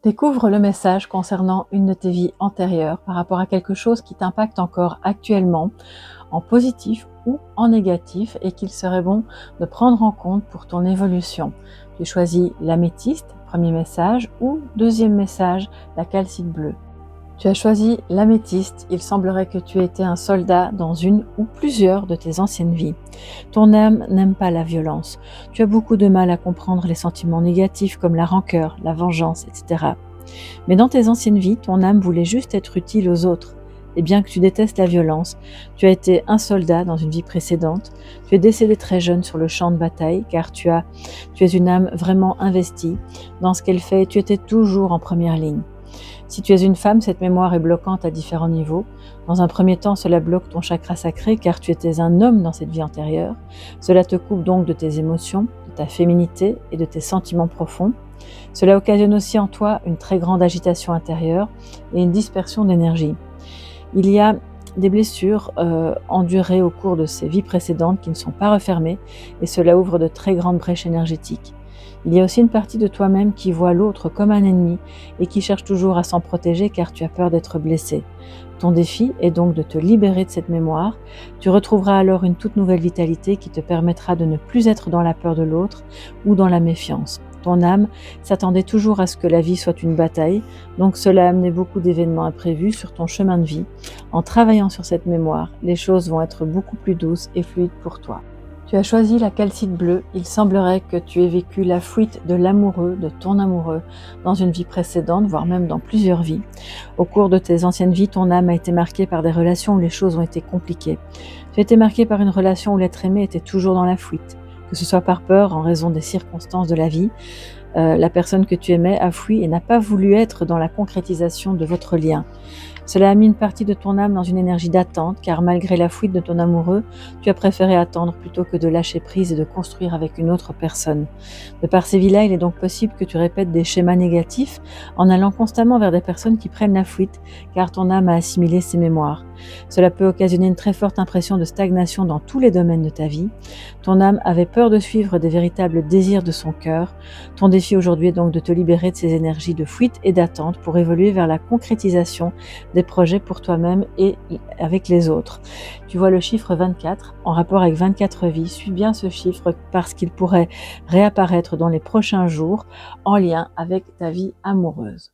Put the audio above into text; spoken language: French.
Découvre le message concernant une de tes vies antérieures par rapport à quelque chose qui t'impacte encore actuellement, en positif ou en négatif, et qu'il serait bon de prendre en compte pour ton évolution. Tu choisis l'améthyste, premier message, ou deuxième message, la calcite bleue. Tu as choisi l'améthyste. Il semblerait que tu aies été un soldat dans une ou plusieurs de tes anciennes vies. Ton âme n'aime pas la violence. Tu as beaucoup de mal à comprendre les sentiments négatifs comme la rancœur, la vengeance, etc. Mais dans tes anciennes vies, ton âme voulait juste être utile aux autres. Et bien que tu détestes la violence, tu as été un soldat dans une vie précédente. Tu es décédé très jeune sur le champ de bataille car tu es une âme vraiment investie dans ce qu'elle fait et tu étais toujours en première ligne. Si tu es une femme, cette mémoire est bloquante à différents niveaux. Dans un premier temps, cela bloque ton chakra sacré car tu étais un homme dans cette vie antérieure. Cela te coupe donc de tes émotions, de ta féminité et de tes sentiments profonds. Cela occasionne aussi en toi une très grande agitation intérieure et une dispersion d'énergie. Il y a des blessures endurées au cours de ces vies précédentes qui ne sont pas refermées et cela ouvre de très grandes brèches énergétiques. Il y a aussi une partie de toi-même qui voit l'autre comme un ennemi et qui cherche toujours à s'en protéger car tu as peur d'être blessé. Ton défi est donc de te libérer de cette mémoire. Tu retrouveras alors une toute nouvelle vitalité qui te permettra de ne plus être dans la peur de l'autre ou dans la méfiance. Ton âme s'attendait toujours à ce que la vie soit une bataille, donc cela a amené beaucoup d'événements imprévus sur ton chemin de vie. En travaillant sur cette mémoire, les choses vont être beaucoup plus douces et fluides pour toi. Tu as choisi la calcite bleue. Il semblerait que tu aies vécu la fuite de l'amoureux, de ton amoureux, dans une vie précédente, voire même dans plusieurs vies. Au cours de tes anciennes vies, ton âme a été marquée par des relations où les choses ont été compliquées. Tu as été marqué par une relation où l'être aimé était toujours dans la fuite, que ce soit par peur, en raison des circonstances de la vie. La personne que tu aimais a fui et n'a pas voulu être dans la concrétisation de votre lien. Cela a mis une partie de ton âme dans une énergie d'attente, car malgré la fuite de ton amoureux, tu as préféré attendre plutôt que de lâcher prise et de construire avec une autre personne. De par ces vies-là, il est donc possible que tu répètes des schémas négatifs en allant constamment vers des personnes qui prennent la fuite, car ton âme a assimilé ces mémoires. Cela peut occasionner une très forte impression de stagnation dans tous les domaines de ta vie. Ton âme avait peur de suivre des véritables désirs de son cœur. Ton défi aujourd'hui est donc de te libérer de ces énergies de fuite et d'attente pour évoluer vers la concrétisation des projets pour toi-même et avec les autres. Tu vois le chiffre 24 en rapport avec 24 vies. Suis bien ce chiffre parce qu'il pourrait réapparaître dans les prochains jours en lien avec ta vie amoureuse.